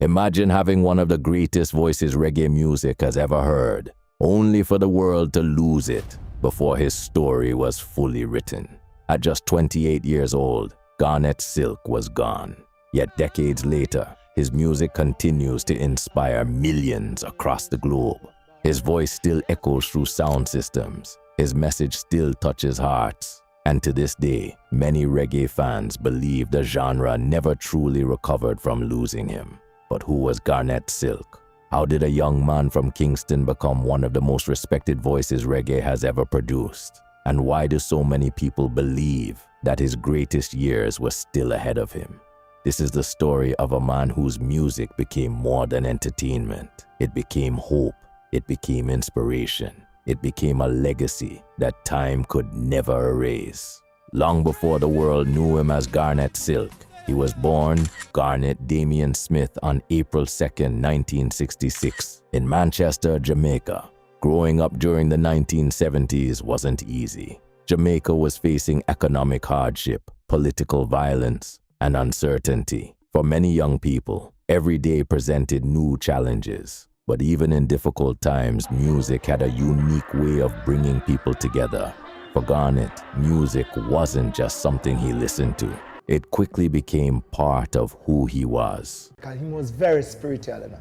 Imagine having one of the greatest voices reggae music has ever heard, only for the world to lose it before his story was fully written. At just 28 years old, Garnett Silk was gone. Yet decades later, his music continues to inspire millions across the globe. His voice still echoes through sound systems. His message still touches hearts. And to this day, many reggae fans believe the genre never truly recovered from losing him. But who was Garnett Silk? How did a young man from Kingston become one of the most respected voices reggae has ever produced? And why do so many people believe that his greatest years were still ahead of him? This is the story of a man whose music became more than entertainment. It became hope. It became inspiration. It became a legacy that time could never erase. Long before the world knew him as Garnett Silk, he was born Garnett Damian Smith on April 2nd, 1966, in Manchester, Jamaica. Growing up during the 1970s wasn't easy. Jamaica was facing economic hardship, political violence, and uncertainty. For many young people, every day presented new challenges. But even in difficult times, music had a unique way of bringing people together. For Garnett, music wasn't just something he listened to. It quickly became part of who he was. Because he was very spiritual, you know.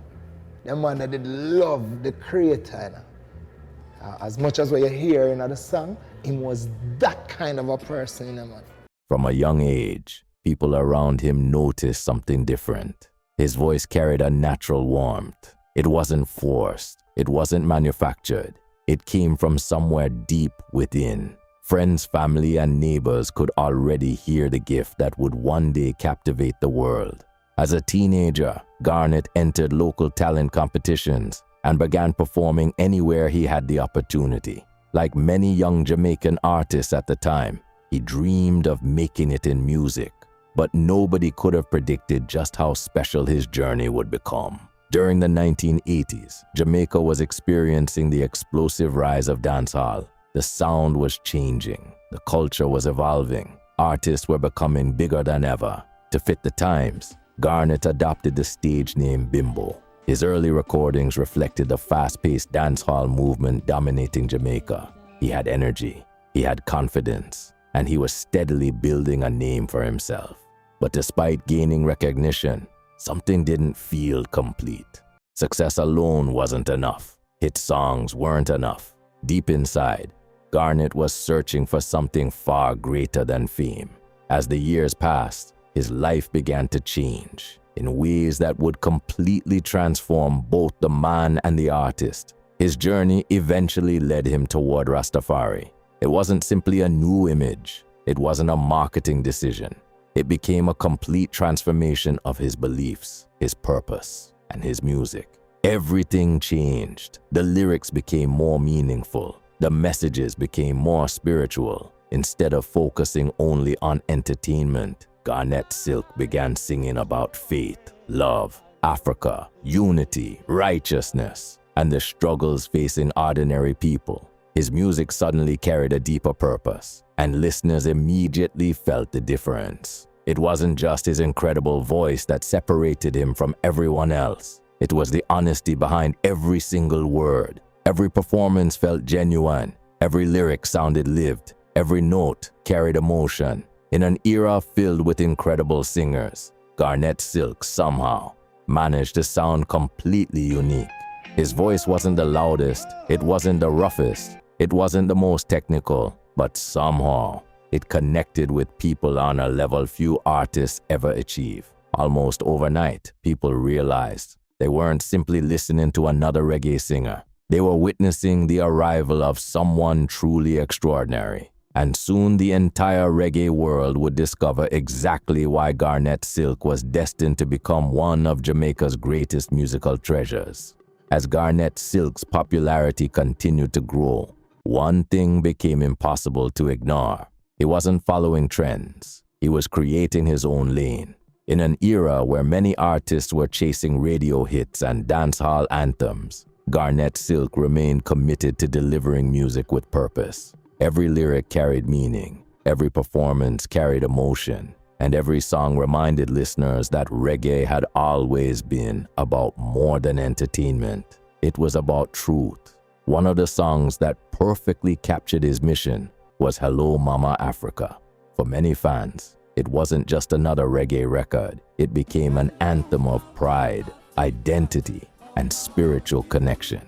The man that did love the creator, you know. As much as what you hear in the song, he was that kind of a person, you know, man. From a young age, people around him noticed something different. His voice carried a natural warmth. It wasn't forced. It wasn't manufactured. It came from somewhere deep within. Friends, family, and neighbors could already hear the gift that would one day captivate the world. As a teenager, Garnett entered local talent competitions and began performing anywhere he had the opportunity. Like many young Jamaican artists at the time, he dreamed of making it in music. But nobody could have predicted just how special his journey would become. During the 1980s, Jamaica was experiencing the explosive rise of dancehall. The sound was changing. The culture was evolving. Artists were becoming bigger than ever. To fit the times, Garnett adopted the stage name Bimbo. His early recordings reflected the fast-paced dancehall movement dominating Jamaica. He had energy, he had confidence, and he was steadily building a name for himself. But despite gaining recognition, something didn't feel complete. Success alone wasn't enough. Hit songs weren't enough. Deep inside, Garnett was searching for something far greater than fame. As the years passed, his life began to change in ways that would completely transform both the man and the artist. His journey eventually led him toward Rastafari. It wasn't simply a new image. It wasn't a marketing decision. It became a complete transformation of his beliefs, his purpose, and his music. Everything changed. The lyrics became more meaningful. The messages became more spiritual. Instead of focusing only on entertainment, Garnett Silk began singing about faith, love, Africa, unity, righteousness, and the struggles facing ordinary people. His music suddenly carried a deeper purpose, and listeners immediately felt the difference. It wasn't just his incredible voice that separated him from everyone else. It was the honesty behind every single word. Every performance felt genuine. Every lyric sounded lived. Every note carried emotion. In an era filled with incredible singers, Garnett Silk somehow managed to sound completely unique. His voice wasn't the loudest, it wasn't the roughest, it wasn't the most technical, but somehow it connected with people on a level few artists ever achieve. Almost overnight, people realized they weren't simply listening to another reggae singer. They were witnessing the arrival of someone truly extraordinary. And soon the entire reggae world would discover exactly why Garnett Silk was destined to become one of Jamaica's greatest musical treasures. As Garnett Silk's popularity continued to grow, one thing became impossible to ignore. He wasn't following trends. He was creating his own lane. In an era where many artists were chasing radio hits and dancehall anthems, Garnett Silk remained committed to delivering music with purpose. Every lyric carried meaning. Every performance carried emotion. and every song reminded listeners that reggae had always been about more than entertainment. It was about truth. One of the songs that perfectly captured his mission was Hello Mama Africa. For many fans, it wasn't just another reggae record. It became an anthem of pride, identity, and spiritual connection.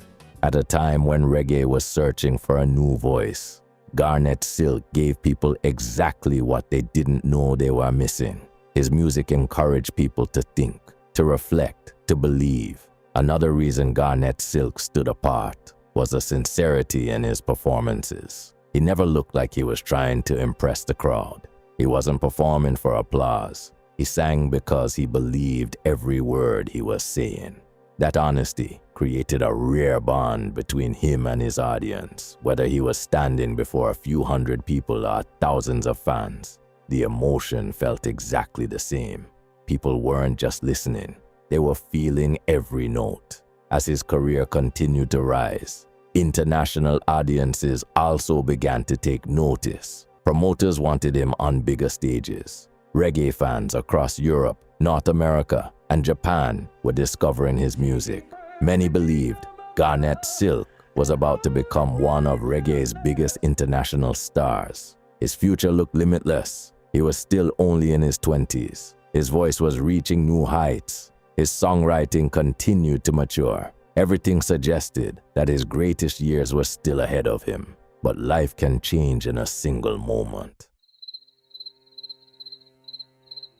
At a time when reggae was searching for a new voice, Garnett Silk gave people exactly what they didn't know they were missing. His music encouraged people to think, to reflect, to believe. Another reason Garnett Silk stood apart was the sincerity in his performances. He never looked like he was trying to impress the crowd. He wasn't performing for applause. He sang because he believed every word he was saying. That honesty created a rare bond between him and his audience. Whether he was standing before a few hundred people or thousands of fans, the emotion felt exactly the same. People weren't just listening, they were feeling every note. As his career continued to rise, international audiences also began to take notice. Promoters wanted him on bigger stages. Reggae fans across Europe, North America, and Japan were discovering his music. Many believed Garnett Silk was about to become one of reggae's biggest international stars. His future looked limitless. He was still only in his 20s. His voice was reaching new heights. His songwriting continued to mature. Everything suggested that his greatest years were still ahead of him. But life can change in a single moment.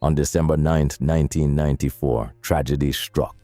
On December 9, 1994, tragedy struck.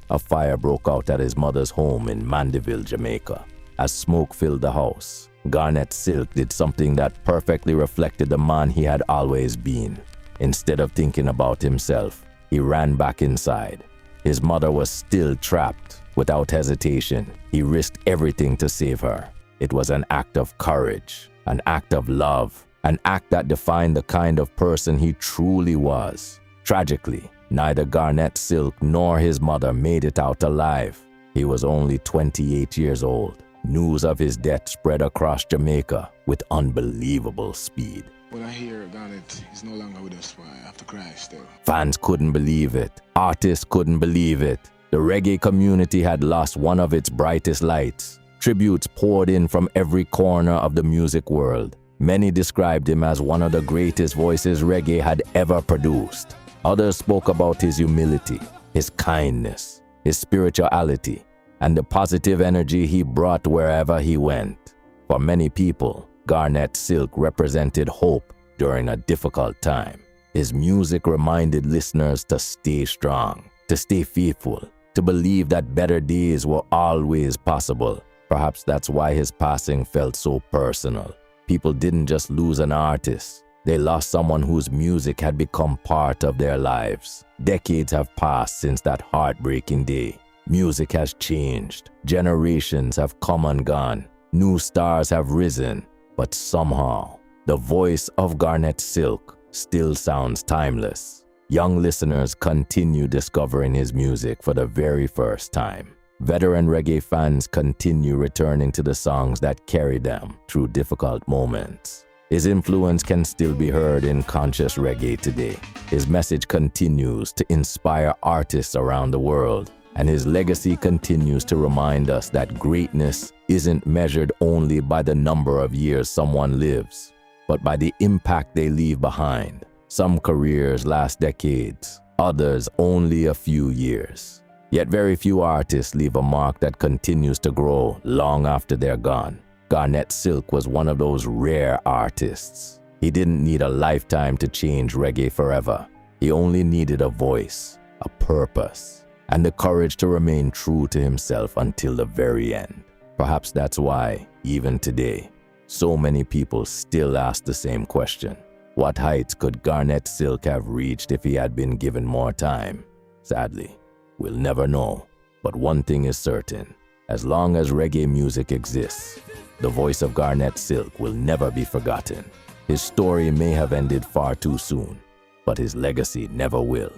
A fire broke out at his mother's home in Mandeville, Jamaica. As smoke filled the house, Garnett Silk did something that perfectly reflected the man he had always been. Instead of thinking about himself, he ran back inside. His mother was still trapped. Without hesitation, he risked everything to save her. It was an act of courage, an act of love, an act that defined the kind of person he truly was. Tragically, neither Garnett Silk nor his mother made it out alive. He was only 28 years old. News of his death spread across Jamaica with unbelievable speed. When I hear Garnett is no longer with us, I have to cry still. Fans couldn't believe it. Artists couldn't believe it. The reggae community had lost one of its brightest lights. Tributes poured in from every corner of the music world. Many described him as one of the greatest voices reggae had ever produced. Others spoke about his humility, his kindness, his spirituality, and the positive energy he brought wherever he went. For many people, Garnett Silk represented hope during a difficult time. His music reminded listeners to stay strong, to stay faithful, to believe that better days were always possible. Perhaps that's why his passing felt so personal. People didn't just lose an artist. They lost someone whose music had become part of their lives. Decades have passed since that heartbreaking day. Music has changed. Generations have come and gone. New stars have risen. But somehow, the voice of Garnett Silk still sounds timeless. Young listeners continue discovering his music for the very first time. Veteran reggae fans continue returning to the songs that carry them through difficult moments. His influence can still be heard in conscious reggae today. His message continues to inspire artists around the world, and his legacy continues to remind us that greatness isn't measured only by the number of years someone lives, but by the impact they leave behind. Some careers last decades, others only a few years. Yet very few artists leave a mark that continues to grow long after they're gone. Garnett Silk was one of those rare artists. He didn't need a lifetime to change reggae forever. He only needed a voice, a purpose, and the courage to remain true to himself until the very end. Perhaps that's why, even today, so many people still ask the same question. What heights could Garnett Silk have reached if he had been given more time? Sadly, we'll never know. But one thing is certain. As long as reggae music exists, the voice of Garnett Silk will never be forgotten. His story may have ended far too soon, but his legacy never will.